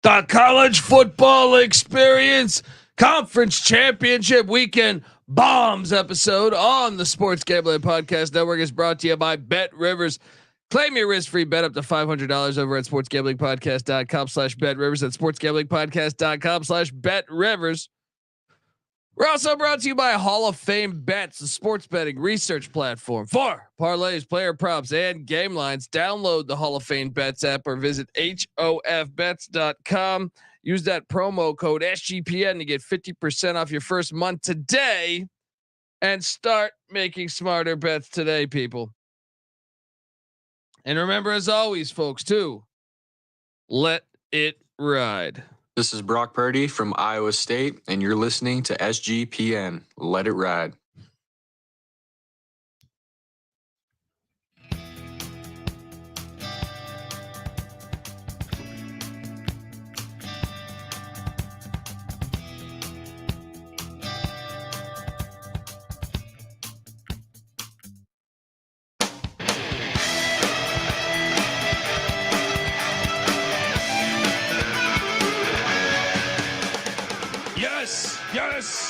The college football experience conference championship weekend bombs episode on the Sports Gambling Podcast Network is brought to you by Bet Rivers. Claim your risk-free bet up to $500 over at sportsgamblingpodcast.com/betrivers. At sportsgamblingpodcast.com/betrivers. We're also brought to you by Hall of Fame Bets, the sports betting research platform for parlays, player props, and game lines. Download the Hall of Fame Bets app or visit hofbets.com. Use that promo code SGPN to get 50% off your first month today and start making smarter bets today, people. And remember, as always, folks, too, let it ride. This is Brock Purdy from Iowa State, and you're listening to SGPN. Let it ride.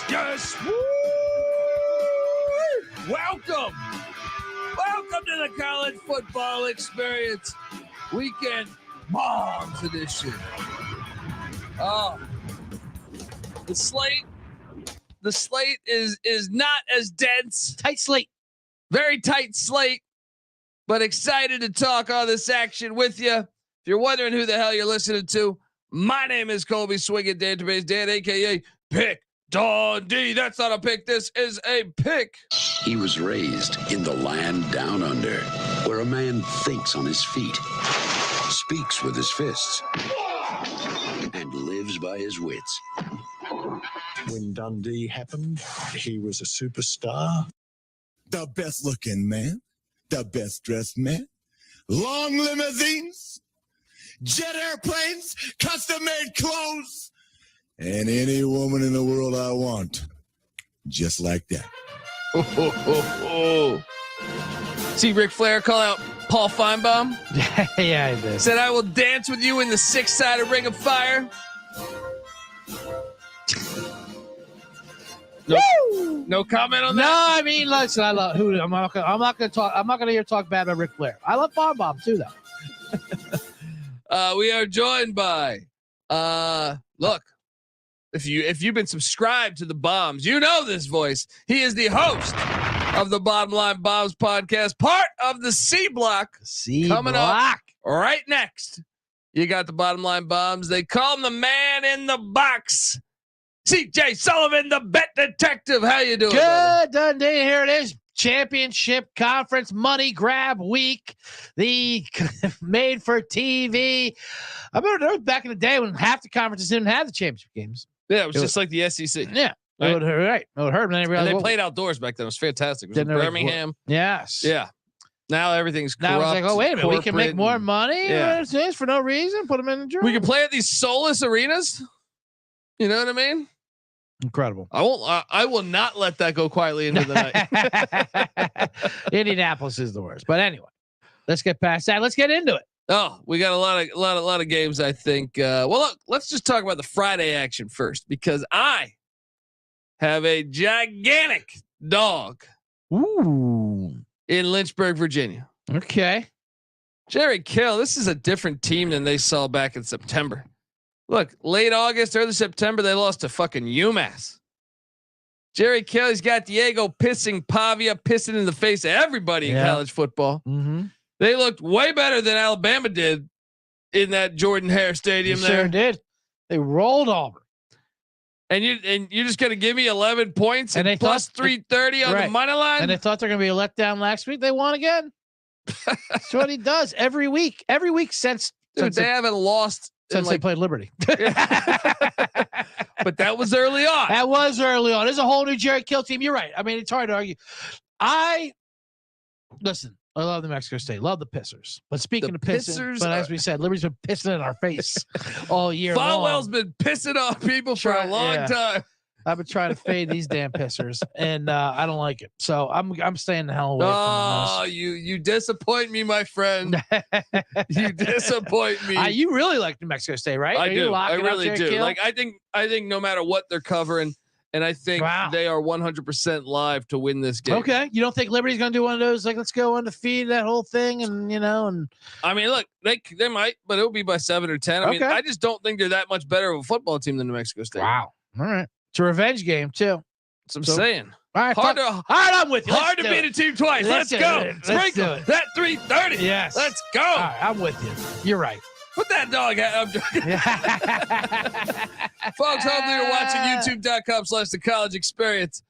Yes. Woo! Welcome to the college football experience weekend bombs edition. Oh, the slate is not as dense. Tight slate, very tight slate, but excited to talk all this action with you. If you're wondering who the hell you're listening to, my name is Colby Swinging Database Dan, aka Pick Dundee. That's not a pick. This is a pick. He was raised in the land down under, where a man thinks on his feet, speaks with his fists, and lives by his wits. When Dundee happened, he was a superstar. The best looking man, the best dressed man, long limousines, jet airplanes, custom made clothes, and any woman in the world I want, just like that. See Ric Flair call out Paul Feinbaum? Yeah, I did. Said, I will dance with you in the six-sided ring of fire. No comment on that? No, I mean, listen, I love who I'm not gonna hear talk bad about Ric Flair. I love Feinbaum too, though. We are joined by look. If you've been subscribed to the Bombs, you know this voice. He is the host of the Bottom Line Bombs podcast, part of the C Block. Coming up right next. You got the Bottom Line Bombs. They call him the man in the box. CJ Sullivan, the bet detective. How you doing? Good, Dundee. Here it is. Championship conference money grab week. The made for TV. I remember there was back in the day when half the conferences didn't have the championship games. Yeah, it was just like the SEC. Yeah. Right. It would hurt. And they played outdoors back then. It was fantastic. It was in Birmingham. Yes. Yeah. Now everything's corrupt. Now it's like, oh, wait a minute. We can make more money for no reason. Put them in the draw. We can play at these soulless arenas. You know what I mean? Incredible. I will not let that go quietly into the night. Indianapolis is the worst. But anyway, let's get past that. Let's get into it. Oh, we got a lot of games, I think. Well, look, let's just talk about the Friday action first, because I have a gigantic dog in Lynchburg, Virginia. Okay. Jerry Kill, this is a different team than they saw back in September. Look, late August, early September, they lost to fucking UMass. Jerry Kelly's got Diego pissing Pavia, pissing in the face of everybody in college football. Mm-hmm. They looked way better than Alabama did in that Jordan Hare Stadium. Sure did. They rolled Auburn. And you're just gonna give me 11 points and they plus 330 on the money line. And they thought they're gonna be a letdown last week. They won again. That's what he does every week. Every week since they haven't lost since they played Liberty. But that was early on. There's a whole new Jerry Kill team. You're right. I mean, it's hard to argue. Listen. I love the Mexico State. Love the Pissers. But speaking of pissing, as we said, Liberty's been pissing in our face all year long. Falwell's been pissing off people for a long time. I've been trying to fade these damn pissers, and I don't like it. So I'm staying the hell away Oh, from you disappoint me, my friend. You disappoint me. You really like New Mexico State, right? I do. I really do. Kill? Like I think no matter what they're covering, and I think they are 100% live to win this game. Okay, you don't think Liberty's going to do one of those? Like, let's go undefeated, that whole thing, and I mean, look, they might, but it'll be by 7 or 10. I mean, I just don't think they're that much better of a football team than New Mexico State. Wow. All right, it's a revenge game too. That's what I'm saying. All right, all right, I'm with you. Hard to beat a team twice. Let's go. Sprinkle that 330. Yes. Let's go. All right, I'm with you. You're right. Put that dog out. I'm joking. Folks, hopefully you're watching youtube.com/the college experience.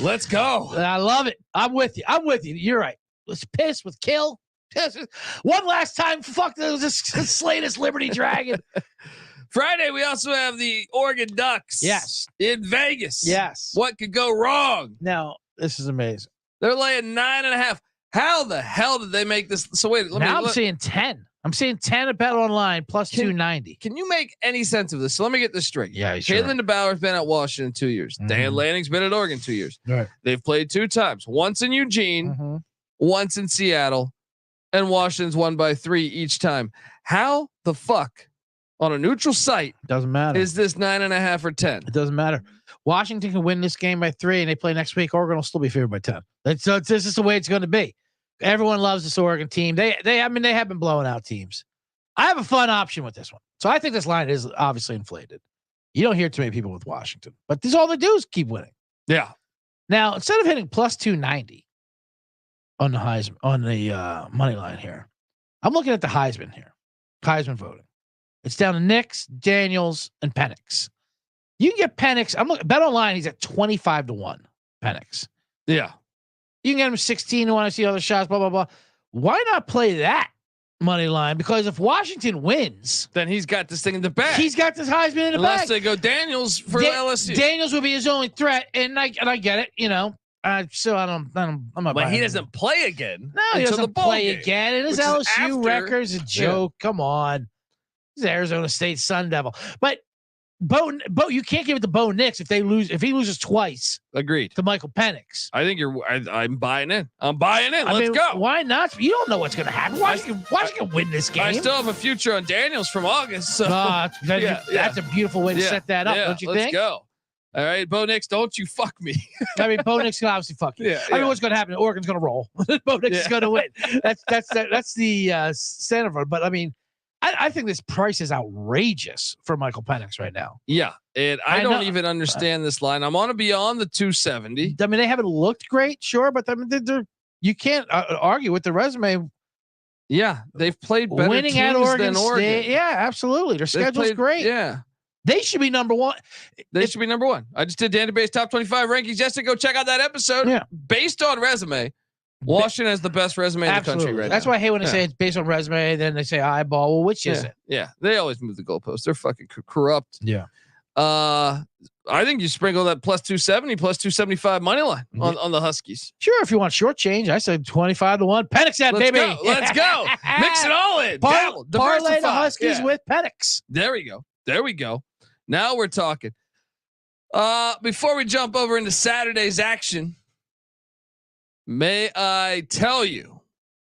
Let's go. I love it. I'm with you. You're right. Let's piss with kill. One last time. Fuck this slay this Liberty Dragon. Friday, we also have the Oregon Ducks. Yes. In Vegas. Yes. What could go wrong? Now, this is amazing. They're laying 9.5. How the hell did they make this? So wait, I'm seeing 10. I'm seeing 10 at Bet Online plus 290. Can you make any sense of this? So let me get this straight. Yeah, sure. Caitlin DeBauer's been at Washington 2 years. Mm-hmm. Dan Lanning's been at Oregon 2 years. Right. They've played 2 times. Once in Eugene, once in Seattle, and Washington's won by 3 each time. How the fuck on a neutral site doesn't matter? Is this 9.5 or 10? It doesn't matter. Washington can win this game by 3, and they play next week. Oregon will still be favored by 10. This is the way it's going to be. Everyone loves this Oregon team. They have been blowing out teams. I have a fun option with this one. So I think this line is obviously inflated. You don't hear too many people with Washington, but this all they do is keep winning. Yeah. Now, instead of hitting plus 290 on the Heisman, on the money line here, I'm looking at the Heisman here. Heisman voting. It's down to Nix, Daniels, and Pennix. You can get Pennix. I'm looking Bet Online. He's at 25-1. Pennix. Yeah. You can get him 16 to 1. I see other shots. Blah blah blah. Why not play that money line? Because if Washington wins, then he's got this thing in the bag. He's got this Heisman in the bag. Unless they go Daniels for LSU. Daniels will be his only threat, and I get it. I'm not. But he doesn't play again. No, he doesn't play again. And his LSU record's a joke. Yeah. Come on, he's Arizona State Sun Devil. But Bo, you can't give it to Bo Nix if he loses twice. Agreed. To Michael Pennix. I think I'm buying in. Let's go. Why not? You don't know what's going to happen. Washington win this game. I still have a future on Daniels from August. So that's a beautiful way to set that up, don't you think? Let's go. All right, Bo Nix, don't you fuck me. I mean, Bo Nix can obviously fuck you. I mean, what's going to happen? Oregon's going to roll. Bo Nix is going to win. That's the center for it. But I mean, I think this price is outrageous for Michael Pennix right now. Yeah, and I don't even understand this line. I'm on to beyond the 270. I mean, they haven't looked great, sure, but I mean, you can't argue with the resume. Yeah, they've played better winning teams at Oregon than Oregon. State. Yeah, absolutely. Their schedule's great. Yeah. They should be number 1. They should be number 1. I just did Database Top 25 rankings yesterday. Go check out that episode. Yeah. Based on resume, Washington has the best resume in the country right now. That's why I hate when they say it's based on resume. Then they say eyeball. Well, which is it? Yeah. They always move the goalposts. They're fucking corrupt. Yeah. I think you sprinkle that plus 270, plus 275 money line on the Huskies. Sure. If you want short change, I said 25-1. Pennix that, baby. Let's go. Mix it all in. Parlay the Huskies with Pennix. There we go. Now we're talking. Before we jump over into Saturday's action, may I tell you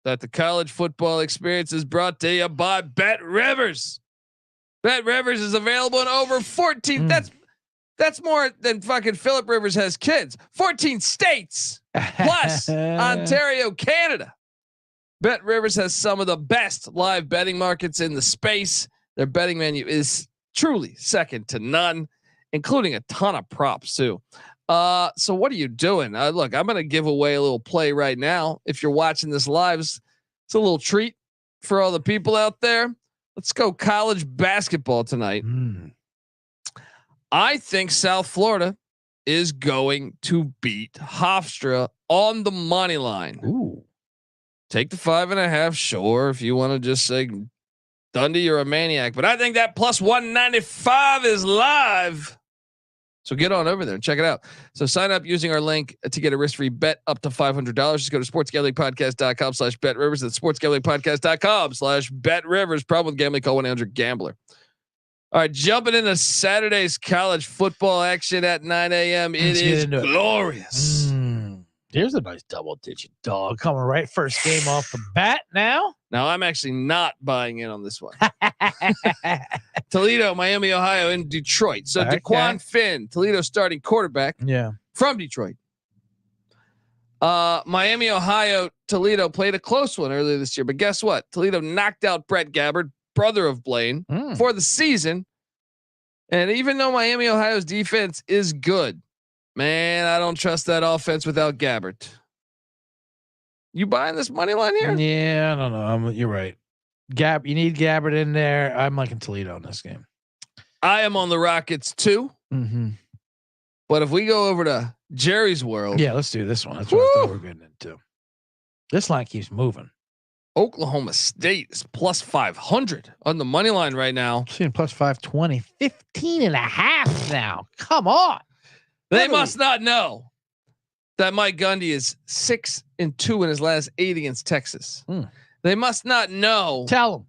that the college football experience is brought to you by Bet Rivers. Bet Rivers is available in over 14. That's more than fucking Phillip Rivers has kids. 14 states plus Ontario, Canada. Bet Rivers has some of the best live betting markets in the space. Their betting menu is truly second to none, including a ton of props too. So what are you doing? Look, I'm going to give away a little play right now. If you're watching this live, it's a little treat for all the people out there. Let's go college basketball tonight. I think South Florida is going to beat Hofstra on the money line. Ooh. Take the 5.5. Sure. If you want to just say Dundee, you're a maniac, but I think that plus 195 is live. So get on over there and check it out. So sign up using our link to get a risk-free bet up to $500. Just go to sportsgamblingpodcast.com/betrivers. That's sportsgamblingpodcast.com/betrivers. Problem with gambling, call 1-800-GAMBLER. All right, jumping into Saturday's college football action at 9 a.m. It is glorious. Here's a nice double-digit dog coming right first game off the bat now. Now, I'm actually not buying in on this one. Toledo, Miami, Ohio, and Detroit. So Okay. DeQuan Finn, Toledo starting quarterback from Detroit. Miami, Ohio, Toledo played a close one earlier this year, but guess what? Toledo knocked out Brett Gabbard, brother of Blaine, for the season. And even though Miami, Ohio's defense is good, man, I don't trust that offense without Gabbard. You buying this money line here? Yeah, I don't know. You're right. You need Gabbard in there. I'm liking Toledo in this game. I am on the Rockets too. But if we go over to Jerry's world, let's do this one. That's what I thought we were getting into. This line keeps moving. Oklahoma State is plus 500 on the money line right now. Seeing plus 520, 15.5 now. Come on. They must not know that Mike Gundy is 6-2 in his last 8 against Texas. They must not know. Tell them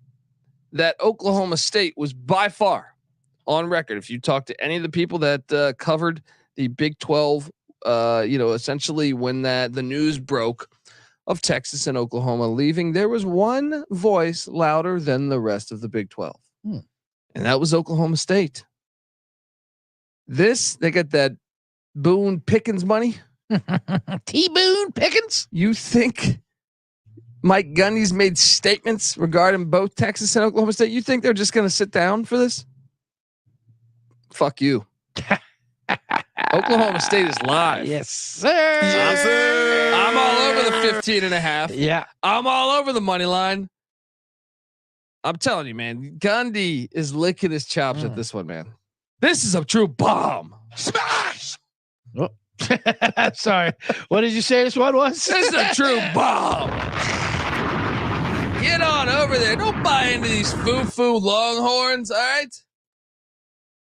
that Oklahoma State was by far on record. If you talk to any of the people that covered the Big 12, essentially when the news broke of Texas and Oklahoma leaving, there was one voice louder than the rest of the Big 12. And that was Oklahoma State. They got that Boone Pickens money. T Boone Pickens. You think Mike Gundy's made statements regarding both Texas and Oklahoma State? You think they're just going to sit down for this? Fuck you. Oklahoma State is live. Yes, sir. I'm all over the 15.5. Yeah. I'm all over the money line. I'm telling you, man, Gundy is licking his chops at this one, man. This is a true bomb. Smash. Oh. Sorry. What did you say this one was? This is a true bomb. Get on over there. Don't buy into these foo-foo Longhorns, all right?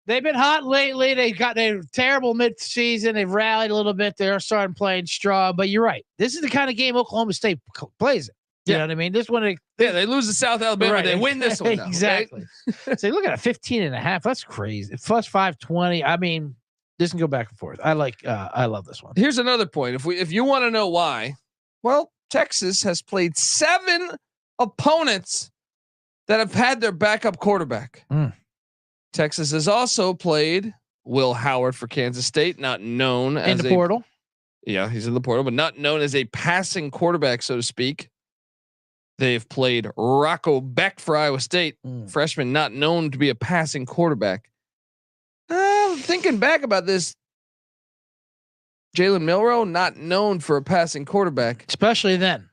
They've been hot lately. They're terrible mid-season. They've rallied a little bit. They're starting playing strong. But you're right. This is the kind of game Oklahoma State plays it. You know what I mean? This one, they lose to South Alabama. Right. They win this one. Now, exactly. Okay? So look at a 15.5. That's crazy. Plus 520. I mean, this can go back and forth. I love this one. Here's another point. If you want to know why, well, Texas has played 7 opponents that have had their backup quarterback. Texas has also played Will Howard for Kansas State, not known as in the portal. Yeah, he's in the portal, but not known as a passing quarterback, so to speak. They've played Rocco Beck for Iowa State, freshman, not known to be a passing quarterback. Thinking back about this, Jalen Milroe, not known for a passing quarterback, especially then.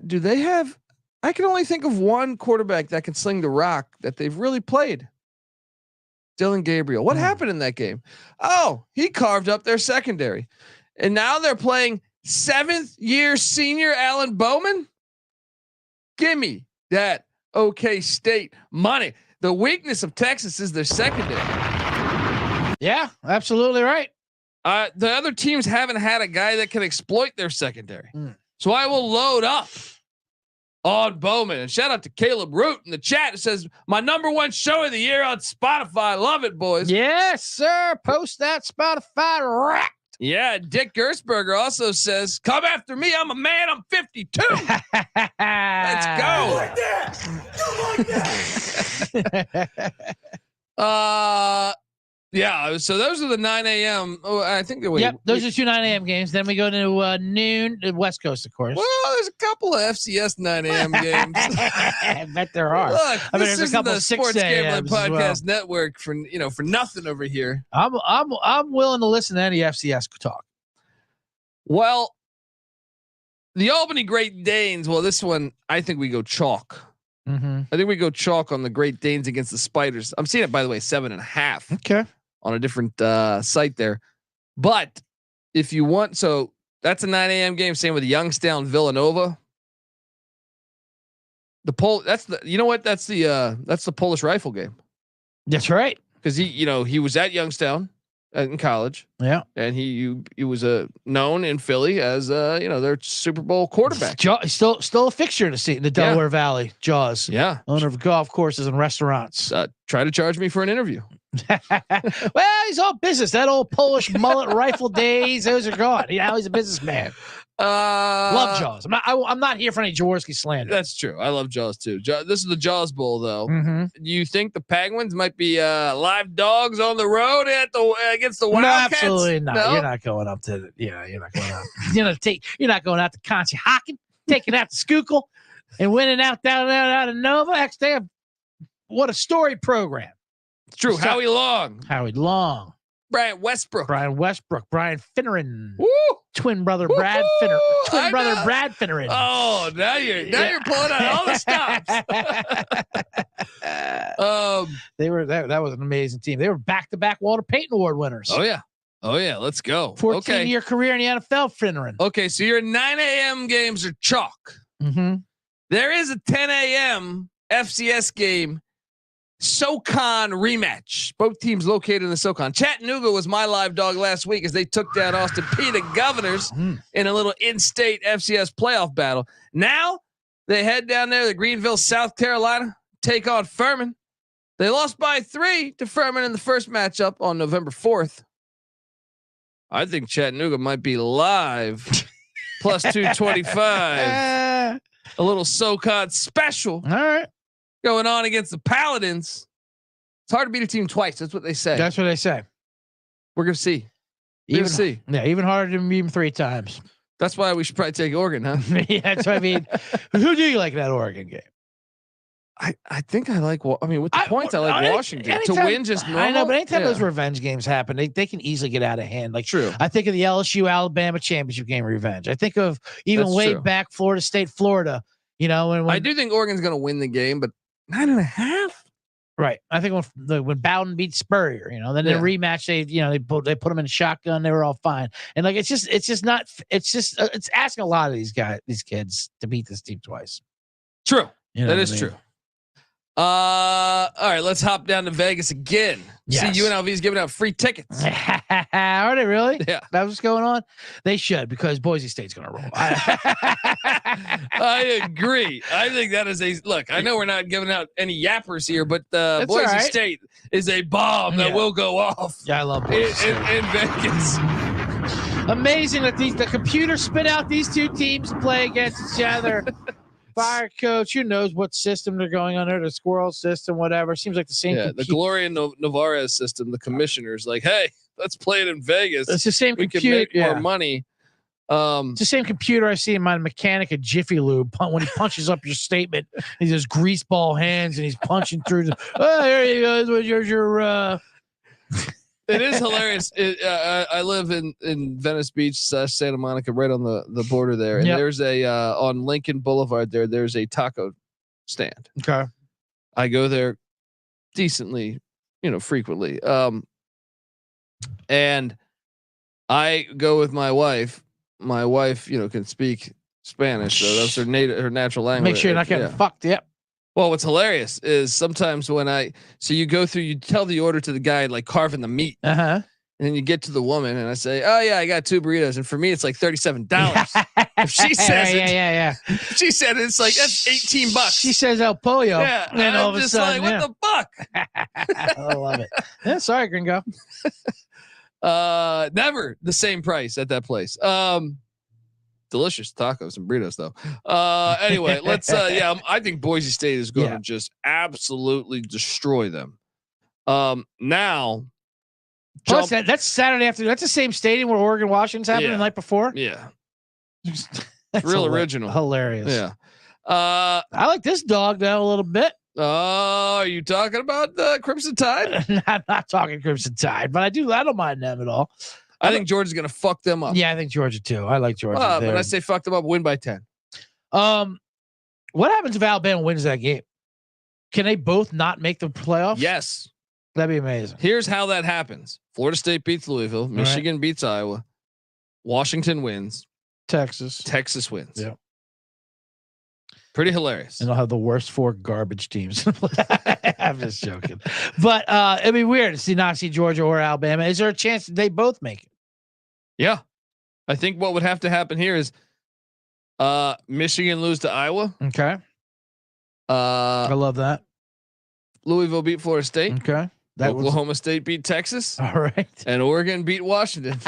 Do they have? I can only think of one quarterback that can sling the rock that they've really played. Dylan Gabriel. What happened in that game? Oh, he carved up their secondary, and now they're playing 7th-year senior Alan Bowman. Give me that OK State money. The weakness of Texas is their secondary. Yeah, absolutely right. The other teams haven't had a guy that can exploit their secondary. So I will load up on Bowman. And shout out to Caleb Root in the chat. It says, my #1 show of the year on Spotify. Love it, boys. Yes, sir. Post that Spotify rap. Yeah, Dick Gersberger also says, come after me. I'm a man. I'm 52. Let's go. Like that. Yeah. So those are the 9 a.m. Oh, I think that those are 2 9 a.m. games. Then we go to noon, the West Coast, of course. Well, there's a couple of FCS 9 a.m. games. I bet there are. Look, There's a couple the of 6 Sports Gambling Podcast well. Network for nothing over here. I'm willing to listen to any FCS talk. Well, the Albany Great Danes. Well, this one I think we go chalk. I think we go chalk on the Great Danes against the Spiders. I'm seeing it, by the way, 7.5. Okay. On a different site there. But if you want, so that's a 9 a.m. game. Same with Youngstown, Villanova. That's the Polish rifle game. That's right. Because he was at Youngstown. in college. Yeah. And he was known in Philly as their Super Bowl quarterback. Still a fixture to see in the Delaware Valley. Jaws. Yeah. Owner of golf courses and restaurants. Try to charge me for an interview. Well, he's all business. That old Polish mullet rifle days, those are gone. He's a businessman. Love Jaws. I'm not here for any Jaworski slander. That's true. I love Jaws too. This is the Jaws Bowl, though. Mm-hmm. You think the Penguins might be live dogs on the road against the Wildcats? No, absolutely not. No? You're not going up to you're not going out. You're not going out to Conshohocken, taking out the Schuylkill, and winning out down out of Nova. Actually, they have what a story program. It's true. Howie Long. Brian Westbrook. Brian Finneran. Woo! Twin brother Brad Finneran. Oh, now you're pulling out all the stops. That was an amazing team. They were back-to-back Walter Payton Award winners. Oh yeah. Let's go. 14-year career in the NFL, Finneran. Okay, so your 9 a.m. games are chalk. Mm-hmm. There is a 10 a.m. FCS game. SoCon rematch. Both teams located in the SoCon. Chattanooga was my live dog last week as they took down Austin Peay, the Governors, in a little in-state FCS playoff battle. Now they head down there to Greenville, South Carolina, take on Furman. They lost by 3 to Furman in the first matchup on November 4th. I think Chattanooga might be live plus 225. A little SoCon special. All right. Going on against the Paladins. It's hard to beat a team twice. That's what they say. That's what they say. We're going to see. See. Yeah, even harder to beat them 3 times. That's why we should probably take Oregon, huh? Yeah, that's what I mean. Who do you like in that Oregon game? I think I like. With the points, I like Washington to win. Just normal. I know, but anytime those revenge games happen, they can easily get out of hand. Like true. I think of the LSU Alabama championship game revenge. I think of even way back Florida State, Florida. When I do think Oregon's going to win the game, but 9.5. Right. I think when Bowden beat Spurrier, then the rematch, they put them in a shotgun. They were all fine. And it's asking a lot of these kids to beat this team twice. True. That is true. All right, let's hop down to Vegas again. Yes. See, UNLV is giving out free tickets. Are they really? Yeah. That's what's going on? They should, because Boise State's going to roll. I agree. I think that is look, I know we're not giving out any yappers here, but Boise State is a bomb that will go off. Yeah, I love Boise State. In Vegas. Amazing that the computer spit out these two teams to play against each other. Fire coach, who knows what system they're going under, the squirrel system, whatever. Seems like the same. Yeah, the Gloria Navarez system, the commissioner's like, hey, let's play it in Vegas. It's the same we computer. can make more money. It's the same computer I see in my mechanic at Jiffy Lube when he punches up your statement. He has greaseball hands and he's punching through there you go. Here's your It is hilarious. I live in Venice Beach, Santa Monica, right on the border there. And there's on Lincoln Boulevard there's a taco stand. Okay. I go there decently, frequently. And I go with my wife. My wife, can speak Spanish, so that's her natural language. Make sure you're not getting fucked. Yep. Well, what's hilarious is sometimes you go through, you tell the order to the guy like carving the meat, and then you get to the woman, and I say, "Oh yeah, I got 2 burritos," and for me it's like $37. If she says if she said it's like that's $18. She says El Pollo, and all of a sudden, what the fuck? I love it. Yeah, sorry, gringo. Never the same price at that place. Delicious tacos and burritos though. Anyway, let's I think Boise State is going to just absolutely destroy them. Now plus that's Saturday afternoon. That's the same stadium where Oregon Washington's happened the night before. Yeah. It's real original. Hilarious. Yeah. I like this dog though a little bit. Oh, are you talking about the Crimson Tide? I'm not talking Crimson Tide, but I don't mind them at all. I think Georgia's going to fuck them up. Yeah, I think Georgia too. I like Georgia. When I say fuck them up, win by 10. What happens if Alabama wins that game? Can they both not make the playoffs? Yes. That'd be amazing. Here's how that happens. Florida State beats Louisville. Michigan beats Iowa. Washington wins. Texas wins. Yeah. Pretty hilarious. And they'll have the worst 4 garbage teams. I'm just joking. But it'd be weird to not see Georgia or Alabama. Is there a chance that they both make it? Yeah. I think what would have to happen here is Michigan lose to Iowa. Okay. I love that. Louisville beat Florida State. Okay. Oklahoma State beat Texas. All right. And Oregon beat Washington.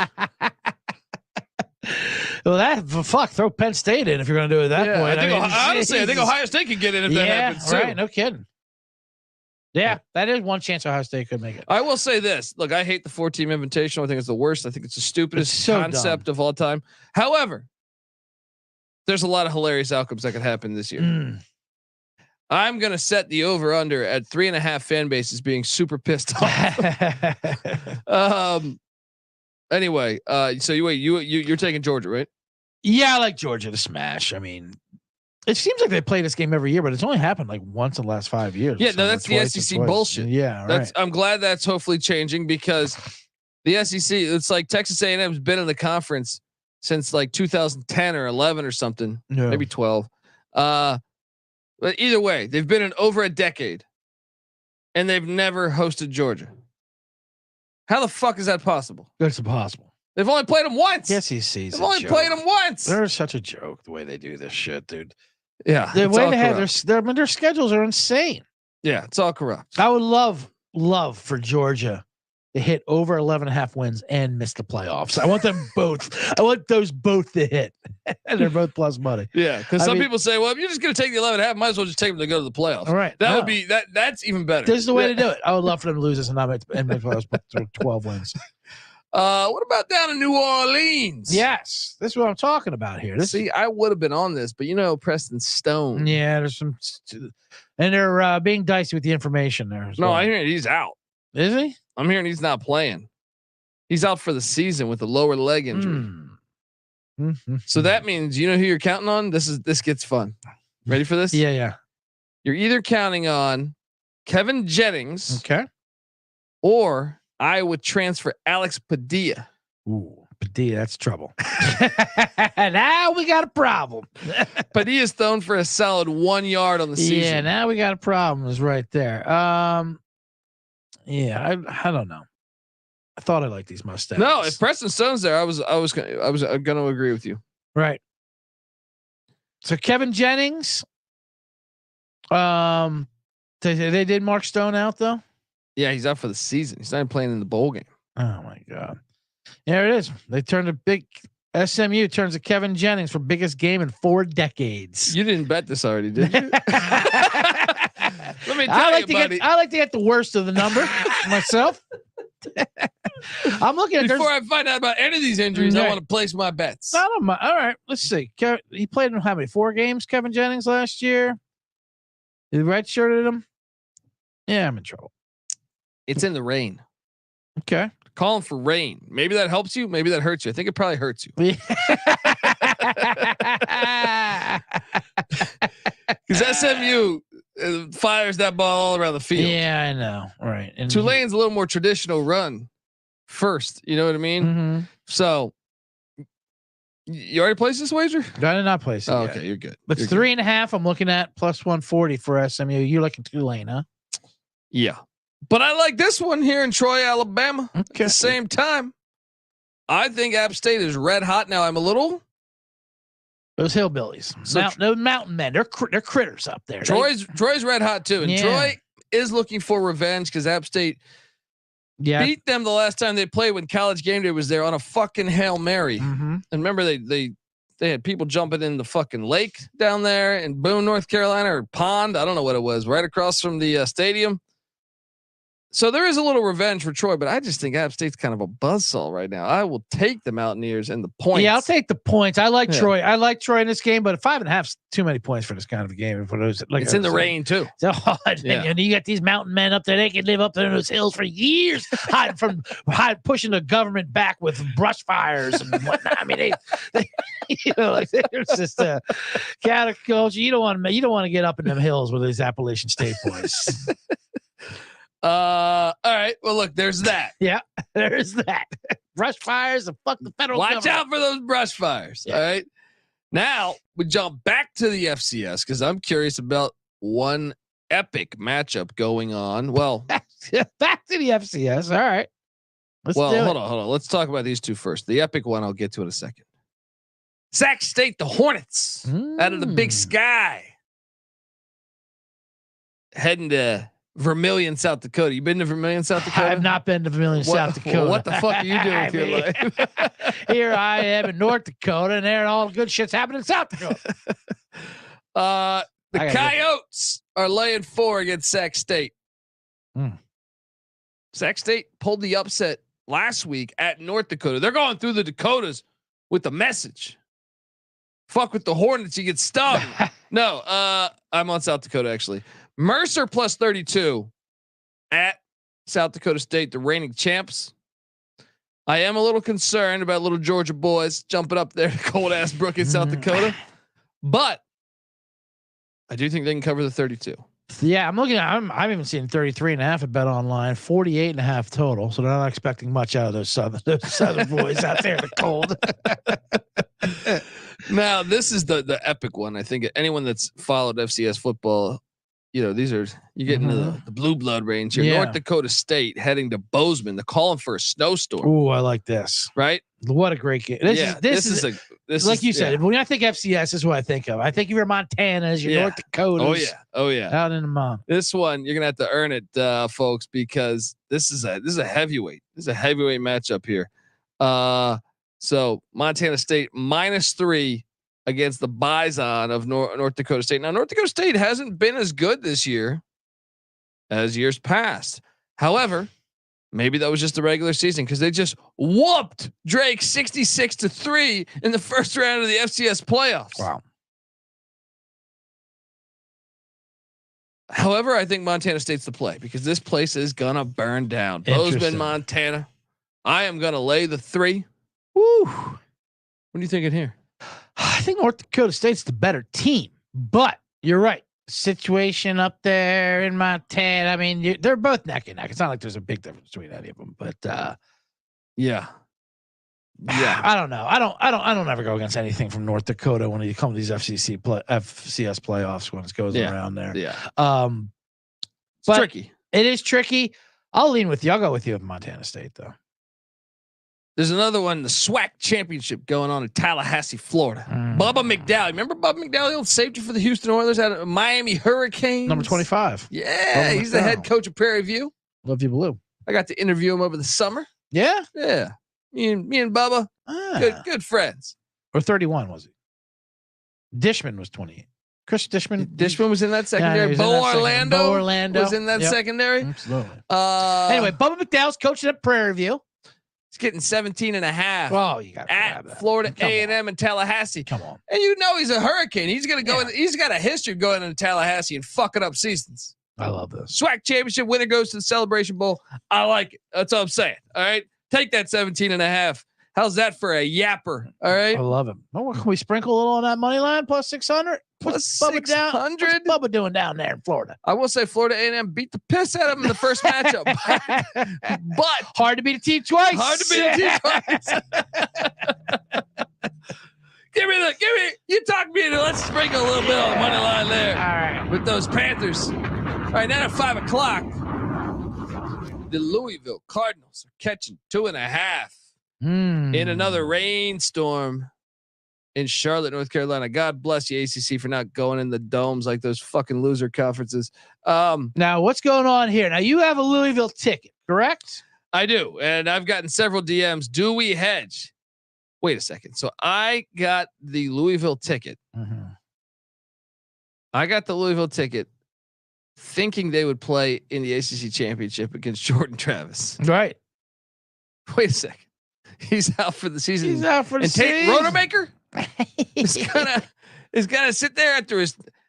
Well, throw Penn State in if you're going to do it at that point. Honestly, I think Ohio State could get in if that happens too. Right. No kidding. Yeah, that is one chance Ohio State could make it. I will say this. Look, I hate the 4-team invitational. I think it's the worst. I think it's the stupidest concept of all time. However, there's a lot of hilarious outcomes that could happen this year. I'm going to set the over under at 3.5 fan bases being super pissed off. Anyway, so you're taking Georgia, right? Yeah, I like Georgia to smash. I mean, it seems like they play this game every year, but it's only happened like once in the last 5 years. Yeah, no, that's the SEC bullshit. Yeah, right. I'm glad that's hopefully changing because the SEC, it's like Texas A&M's been in the conference since like 2010 or 11 or something, maybe 12. But either way, they've been in over a decade, and they've never hosted Georgia. How the fuck is that possible? It's impossible. They've only played them once. Yes, he sees. They've only played them once. They're such a joke the way they do this shit, dude. Yeah, the way they have their schedules are insane. Yeah, it's all corrupt. I would love for Georgia to hit over 11.5 wins and miss the playoffs. I want them both. I want those both to hit, and they're both plus money. Yeah, because some people say, "Well, if you're just going to take the 11.5, might as well just take them to go to the playoffs." All right, that would be that. That's even better. This is the way to do it. I would love for them to lose this and not make playoffs, but 12 wins. What about down in New Orleans? Yes, this is what I'm talking about here. See, I would have been on this, but Preston Stone. Yeah, there's some, and they're being dicey with the information there. No, I hear he's out. Is he? I'm hearing he's not playing. He's out for the season with a lower leg injury. So that means who you're counting on. This gets fun. Ready for this? Yeah. You're either counting on Kevin Jennings, okay, or Iowa transfer Alex Padilla. Ooh, Padilla, that's trouble. Now we got a problem. Padilla's thrown for a solid 1 yard on the season. Yeah, now we got a problem. Is right there. Yeah, I don't know. I thought I liked these mustangs. No, if Preston Stone's there, I was going to agree with you. Right. So Kevin Jennings. They did Mark Stone out though. Yeah, he's out for the season. He's not even playing in the bowl game. Oh my God. There it is. They turned a big SMU turns to Kevin Jennings for biggest game in 4 decades. You didn't bet this already, did you? Let me tell you, buddy. I like to get the worst of the number myself. I'm looking at before I find out about any of these injuries. I want to place my bets. All right, let's see. He played in how many? 4 games, Kevin Jennings last year. He redshirted him. Yeah, I'm in trouble. It's in the rain. Okay. Calling for rain. Maybe that helps you. Maybe that hurts you. I think it probably hurts you. Because SMU fires that ball all around the field. Yeah, I know. Right. And Tulane's a little more traditional run first. You know what I mean? Mm-hmm. So you already placed this wager? I did not place it. Okay, you're good. But 3.5, I'm looking at plus 140 for SMU. You're looking Tulane, huh? Yeah. But I like this one here in Troy, Alabama. Okay. At the same time, I think App State is red hot now. I'm a little. Those hillbillies, those mountain men, they're critters up there. Troy's red hot too, and Troy is looking for revenge because App State beat them the last time they played when College Game Day was there on a fucking Hail Mary. Mm-hmm. And remember they had people jumping in the fucking lake down there in Boone, North Carolina, or pond. I don't know what it was, right across from the stadium. So there is a little revenge for Troy, but I just think App State's kind of a buzzsaw right now. I will take the Mountaineers and the points. Yeah, I'll take the points. I like Troy. I like Troy in this game, but 5.5's too many points for this kind of a game. For those, it's in the rain too. And you got these mountain men up there. They can live up there in those hills for years, pushing the government back with brush fires and whatnot. I mean, they there's just a counterculture. You don't want to get up in them hills with these Appalachian State boys. All right. Well, look, there's that. Yeah, there's that. Brush fires and fuck the federal government. Watch out for those brush fires. Yeah. All right. Now we jump back to the FCS because I'm curious about one epic matchup going on. Well, back to the FCS. All right. Hold on. Let's talk about these two first. The epic one I'll get to in a second. Sac State, the Hornets, out of the Big Sky, heading to Vermilion, South Dakota. You been to Vermilion, South Dakota? I have not been to Vermilion, South Dakota. What the fuck are you doing with your life? Here I am in North Dakota, and there all the good shit's happening in South Dakota. The Coyotes are laying 4 against Sac State. Sac State pulled the upset last week at North Dakota. They're going through the Dakotas with the message. Fuck with the Hornets, you get stung. No, I'm on South Dakota actually. Mercer plus 32 at South Dakota State, the reigning champs. I am a little concerned about little Georgia boys jumping up there to cold ass Brook in South Dakota, but I do think they can cover the 32. Yeah, I'm looking at. I'm even seeing 33.5 at Bet Online, 48.5 total. So they're not expecting much out of those southern boys out there in the cold. Now this is the epic one. I think anyone that's followed FCS football, these are you get into the blue blood range here. Yeah. North Dakota State heading to Bozeman. They're calling for a snowstorm. Ooh, I like this. Right? What a great game! This is like you said. When I think FCS, this is what I think of. I think of your Montanas, your North Dakotas. Oh yeah. Out in the mom. This one you're gonna have to earn it, folks, because this is a heavyweight. This is a heavyweight matchup here. So Montana State -3 against the Bison of North Dakota State. Now North Dakota State hasn't been as good this year as years past. However, maybe that was just the regular season because they just whooped Drake 66-3 in the first round of the FCS playoffs. Wow. However, I think Montana State's the play because this place is gonna burn down. Bozeman, Montana. I am gonna lay the 3. Woo. What are you thinking here? I think North Dakota State's the better team, but you're right. Situation up there in Montana. I mean, they're both neck and neck. It's not like there's a big difference between any of them, but yeah. I don't know. I don't ever go against anything from North Dakota when you come to these FCS playoffs when it goes around there. Yeah. It's tricky. It is tricky. I'll lean with you. I'll go with you with Montana State though. There's another one, the SWAC championship going on in Tallahassee, Florida. Bubba McDowell. Remember Bubba McDowell, the old safety for the Houston Oilers out of Miami Hurricanes? Number 25. Yeah. He's the head coach of Prairie View. Love you, Blue. I got to interview him over the summer. Yeah. Yeah. Me and Bubba, good friends. Or 31 was he? Dishman was 28. Chris Dishman. Dishman was in that secondary. Bo Orlando was in that secondary. Absolutely. Anyway, Bubba McDowell's coaching at Prairie View. He's getting 17.5. Oh, you got at Florida A&M and Tallahassee. Come on. And he's a Hurricane. He's gonna go. He's got a history of going into Tallahassee and fucking up seasons. I love this. SWAC championship winner goes to the Celebration Bowl. I like it. That's all I'm saying. All right, take that 17.5. How's that for a yapper? All right. I love it. Oh, can we sprinkle a little on that money line plus 600? Plus 600. What's Bubba doing down there in Florida? I will say Florida A&M beat the piss out of him in the first matchup, but hard to beat a team twice. Hard to beat a team twice. give me. You talk me into. Let's sprinkle a little bit on the money line there. All right, with those Panthers. All right, now at 5:00, the Louisville Cardinals are catching 2.5 in another rainstorm in Charlotte, North Carolina. God bless you, ACC, for not going in the domes like those fucking loser conferences. Now, what's going on here? Now, you have a Louisville ticket, correct? I do, and I've gotten several DMs. Do we hedge? Wait a second. So I got the Louisville ticket. I got the Louisville ticket thinking they would play in the ACC Championship against Jordan Travis. Right. Wait a second. He's out for the season. He's out for the season. And Tate Rodemaker is gonna sit there after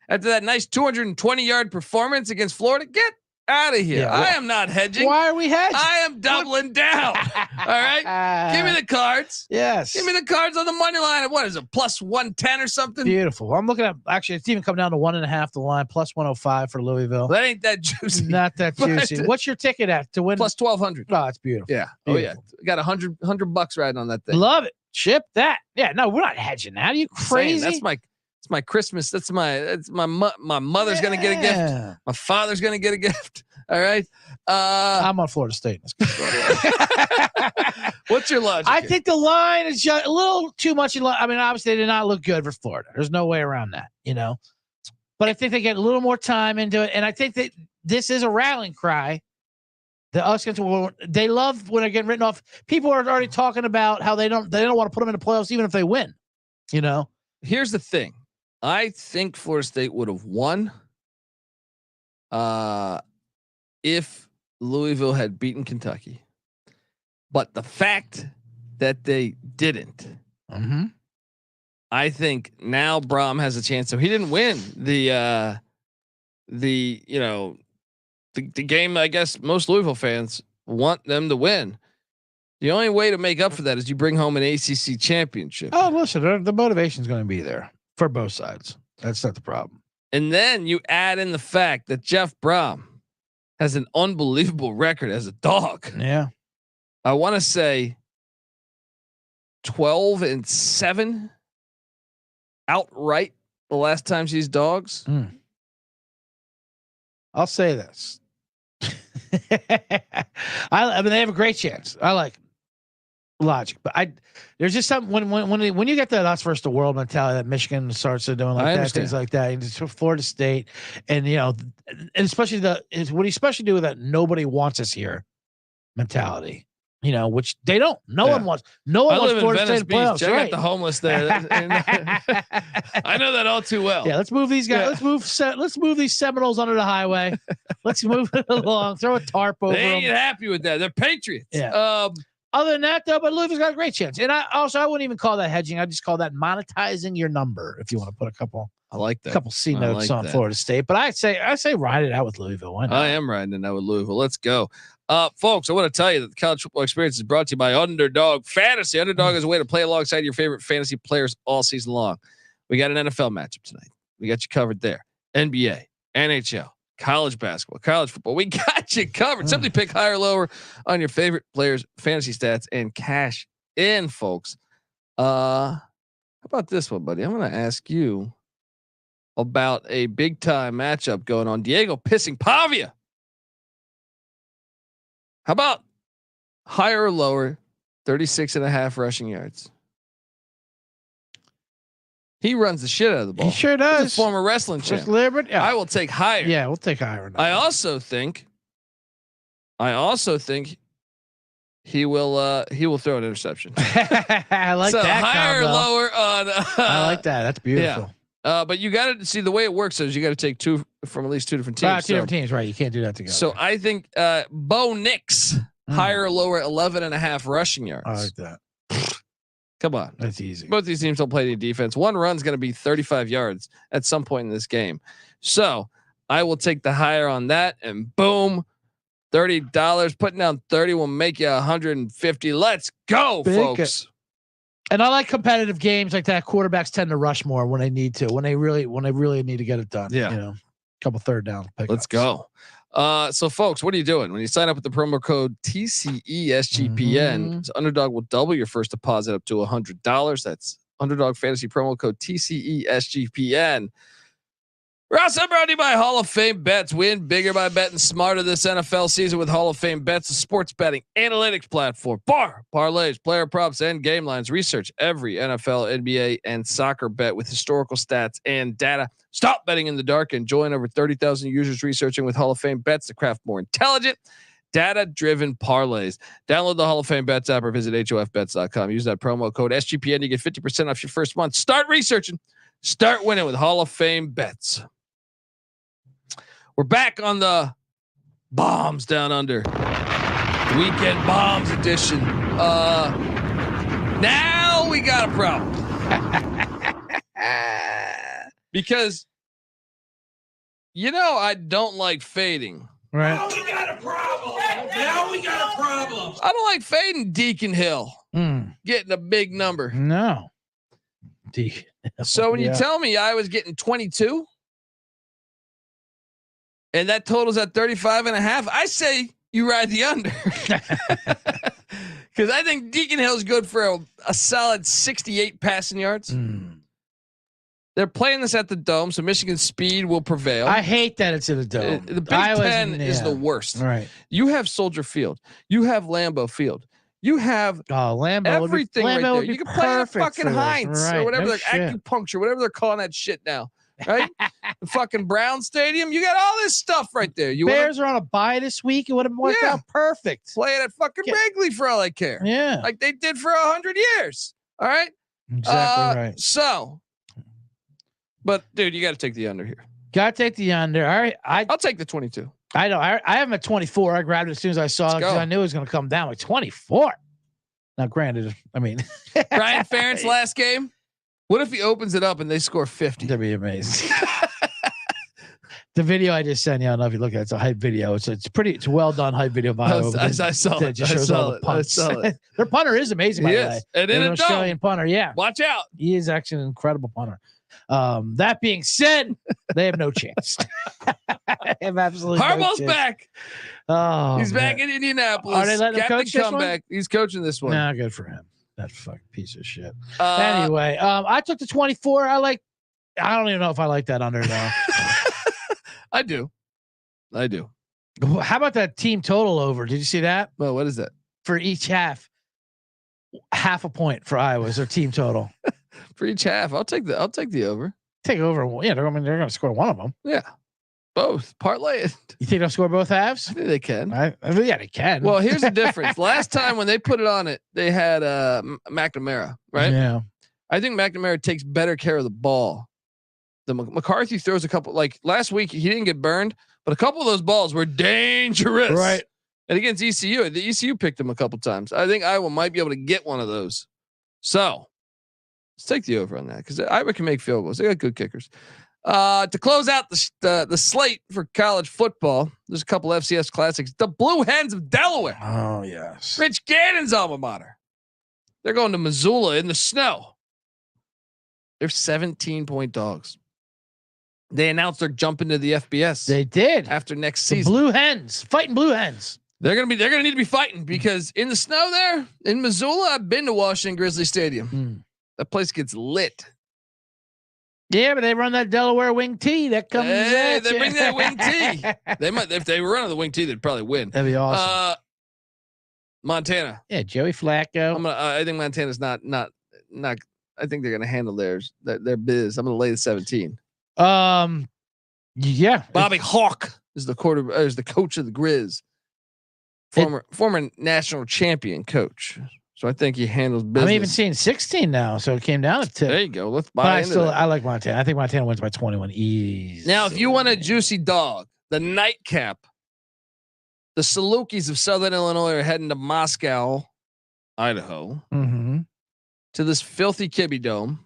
that nice 220-yard performance against Florida. Get out of here. I am not hedging. Why are we hedging? I am doubling down. All right. Give me the cards. Yes. Give me the cards on the money line. What is it? Plus 110 or something? Beautiful. I'm looking at, actually, it's even come down to 1.5 the line, plus 105 for Louisville. That ain't that juicy. Not that juicy. What's your ticket at to win? Plus 1,200. Oh, it's beautiful. Yeah. Beautiful. Oh yeah. Got $100 riding on that thing. Love it. ship that. Yeah, no, we're not hedging that. Are you crazy? That's my Christmas. That's my mother's gonna get a gift. My father's gonna get a gift. All right. I'm on Florida State. What's your logic? I think the line is just a little too much. I mean, obviously, they did not look good for Florida. There's no way around that, But I think they get a little more time into it, and I think that this is a rallying cry. They love when they're getting written off. People are already talking about how they don't want to put them in the playoffs even if they win. Here's the thing. I think Florida State would have won if Louisville had beaten Kentucky. But the fact that they didn't, I think now Brohm has a chance. So he didn't win the game. I guess most Louisville fans want them to win. The only way to make up for that is you bring home an ACC championship. Oh, listen, the motivation is going to be there for both sides. That's not the problem. And then you add in the fact that Jeff Brohm has an unbelievable record as a dog. Yeah. I want to say 12-7 outright the last time she's dogs. I'll say this. I mean, they have a great chance. I like logic, but there's just something when you get that us versus the world mentality that Michigan starts to doing like that, things like that, and it's Florida State, and and especially what do you especially do with that nobody wants us here mentality. Which they don't. No one wants. No one wants Florida State playoffs. Check out the homeless there. I know that all too well. Yeah, let's move these guys. Yeah. Let's move these Seminoles under the highway. Let's move it along. Throw a tarp over them. They ain't happy with that. They're Patriots. Yeah. Other than that, though, but Louisville's got a great chance. And I wouldn't even call that hedging. I just call that monetizing your number. If you want to put a couple. I like that. Couple C notes on Florida State, but I say ride it out with Louisville. Why not? I am riding it out with Louisville. Let's go. Folks, I want to tell you that the college football experience is brought to you by Underdog Fantasy. Underdog is a way to play alongside your favorite fantasy players all season long. We got an NFL matchup tonight. We got you covered there. NBA, NHL, college basketball, college football. We got you covered. Simply pick higher or lower on your favorite players' fantasy stats and cash in, folks. How about this one, buddy? I'm going to ask you about a big time matchup going on. Diego pissing Pavia. How about higher or lower 36.5 rushing yards? He runs the shit out of the ball. He sure does. He's a former wrestling champ. Yeah. I will take higher. Yeah, we'll take higher. I also think he will throw an interception. I like so that. Higher or lower on I like that. That's beautiful. Yeah. But you got to see the way it works is you got to take two from at least two different teams. Two different teams, right? You can't do that together. So I think Bo Nix higher or lower 11.5 rushing yards. I like that. Come on, that's easy. Both these teams don't play any defense. One run's going to be 35 yards at some point in this game. So I will take the higher on that, and boom, $30. Putting down 30 will make you 150. Let's go, folks. And I like competitive games like that. Quarterbacks tend to rush more when they need to, when they really need to get it done. Yeah. A couple third down pickups. Let's go. So folks, what are you doing when you sign up with the promo code TCESGPN? Underdog will double your first deposit up to $100. That's Underdog Fantasy promo code TCESGPN. We're also brought to you by Hall of Fame Bets. Win bigger by betting smarter this NFL season with Hall of Fame Bets, a sports betting analytics platform. Parlays, player props, and game lines. Research every NFL, NBA, and soccer bet with historical stats and data. Stop betting in the dark and join over 30,000 users researching with Hall of Fame Bets to craft more intelligent, data-driven parlays. Download the Hall of Fame Bets app or visit HOFBets.com. Use that promo code SGPN to get 50% off your first month. Start researching. Start winning with Hall of Fame Bets. We're back on the Bombs Down Under Weekend Bombs edition. Now we got a problem. Because I don't like fading. Right. Now we got a problem. I don't like fading Deacon Hill. Getting a big number. No. So when you tell me I was getting 22 and that totals at 35.5, I say you ride the under. Because I think Deacon Hill's good for a solid 68 passing yards. They're playing this at the Dome, so Michigan's speed will prevail. I hate that it's in the Dome. The Big Ten is the worst. Right. You have Soldier Field. You have Lambeau Field. You have Lambeau everything right there. You can play at fucking for Heinz right. or whatever, No like shit. acupuncture, whatever they're calling that shit now. Right? The fucking Brown Stadium. You got all this stuff right there. You Bears are on a bye this week. It would have worked out perfect. play it at fucking Wrigley for all I care. Yeah. Like they did for 100 years. All right. Exactly right. So, but dude, you got to take the under here. Got to take the under. All right. I'll take the 22. I know. I have him at 24. I grabbed it as soon as I saw it because I knew it was going to come down like 24. Now, granted, I mean, Brian Ferentz last game. What if he opens it up and they score 50? That'd be amazing. The video I just sent you, I don't know if you look at it. It's a hype video. It's a well done hype video by I saw it. It just shows all the punts. Their punter is amazing, by the way. And in An a Australian punter, yeah. Watch out. He is actually an incredible punter. That being said, they have no chance. They have absolutely Harbaugh's no chance. back. Oh, He's back in Indianapolis. Are they letting him Captain coach this one? comeback. He's coaching this one. Nah, good for him. That fucking piece of shit. Uh, Anyway, I took the 24. I don't even know if I like that under though. I do. How about that team total over? Did you see that? Well, what is that? For each half a point for Iowa is their team total. For each half, I'll take the over. Take over. Yeah, they're going to score one of them. Yeah, both. Parlay it. You think they'll score both halves? I think they can. Yeah, they can. Well, here's the difference. Last time when they put it on it, they had McNamara, right? Yeah. I think McNamara takes better care of the ball. The McCarthy throws a couple. Like last week, he didn't get burned, but a couple of those balls were dangerous. Right. And against ECU, the ECU picked him a couple times. I think Iowa might be able to get one of those. So let's take the over on that because Iowa can make field goals. They got good kickers. To close out the slate for college football, there's a couple FCS classics. The Blue Hens of Delaware. Oh yes. Rich Gannon's alma mater. They're going to Missoula in the snow. They're 17-point dogs. They announced they're jumping to the FBS. They did after next the season. Blue Hens fighting Blue Hens. They're gonna need to be fighting because in the snow there in Missoula, I've been to Washington Grizzly Stadium. That place gets lit. Yeah, but they run that Delaware wing tee that comes. Hey, they bring that wing tee. They might if they were running the wing tee, they'd probably win. That'd be awesome. Montana. Yeah, Joey Flacco. I think Montana's not. I think they're gonna handle their biz. I'm gonna lay the 17. Yeah. Bobby Hawk is the coach of the Grizz. Former national champion coach. So I think he handles business. I'm even seeing 16 now, so it came down to 2. There you go. Let's buy into that. I like Montana. I think Montana wins by 21 easy. Now, if you want a juicy dog, the nightcap, the Salukis of Southern Illinois are heading to Moscow, Idaho, to this filthy Kibbe Dome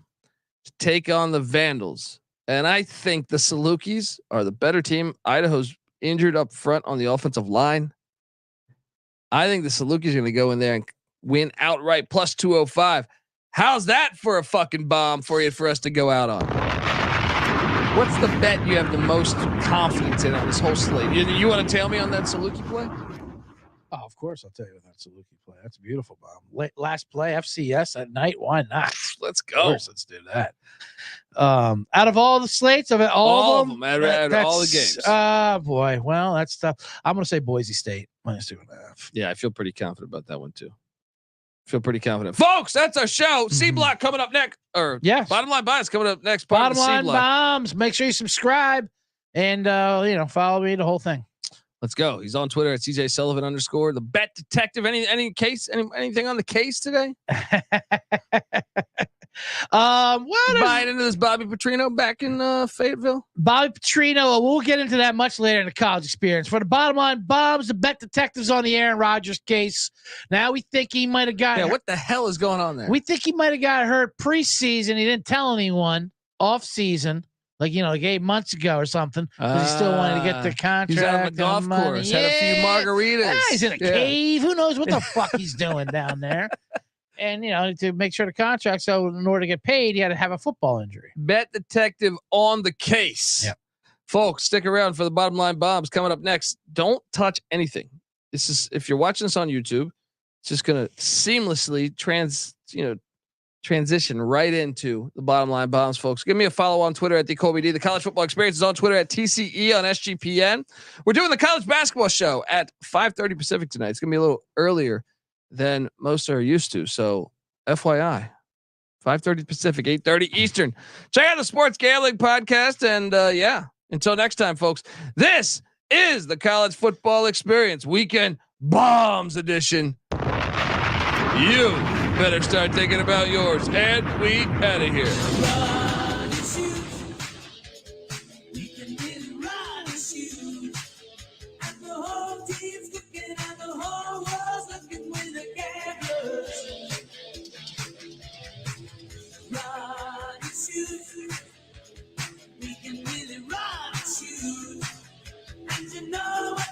to take on the Vandals. And I think the Salukis are the better team. Idaho's injured up front on the offensive line. I think the Salukis are going to go in there and win outright plus 205. How's that for a fucking bomb for us to go out on? What's the bet you have the most confidence in on this whole slate? You want to tell me on that Saluki play? Oh, of course, I'll tell you that Saluki play. That's a beautiful bomb. Last play FCS at night. Why not? Let's go. Of course, let's do that. Out of all the slates, of it, all of them, out of all the games. Boy, well, that's tough. I'm going to say Boise State minus 2.5. Yeah, I feel pretty confident about that one too. Feel pretty confident, folks. That's our show. C Block coming up next, or yes, Bottom Line Bias coming up next. Bottom Line Bombs. Make sure you subscribe and follow me the whole thing. Let's go. He's on Twitter at CJ Sullivan _. The Bet Detective. Anything on the case today? Buying into this Bobby Petrino back in Fayetteville. Bobby Petrino. We'll get into that much later in the college experience. For the Bottom Line Bombs, the Bet Detectives on the Aaron Rodgers case. Now we think he might have got. Yeah, what the hell is going on there? We think he might have got hurt preseason. He didn't tell anyone. Off season. Like 8 months ago or something, because he still wanted to get the contract. He's out on the golf course, had a few margaritas. Yeah, he's in a cave. Who knows what the fuck he's doing down there? And to make sure the contract. So in order to get paid, he had to have a football injury. Bet Detective on the case. Yep. Folks, stick around for the Bottom Line Bombs coming up next. Don't touch anything. This is if you're watching this on YouTube, It's just going to seamlessly transition right into the Bottom Line Bombs, folks. Give me a follow on Twitter at the Colby D. The College Football Experience is on Twitter at TCE on SGPN. We're doing the college basketball show at 5:30 Pacific tonight. It's going to be a little earlier than most are used to. So FYI, 5:30 Pacific, 8:30 Eastern. Check out the Sports Gambling Podcast. And until next time, folks, this is the College Football Experience Weekend Bombs Edition. You better start thinking about yours. And we out of here. You know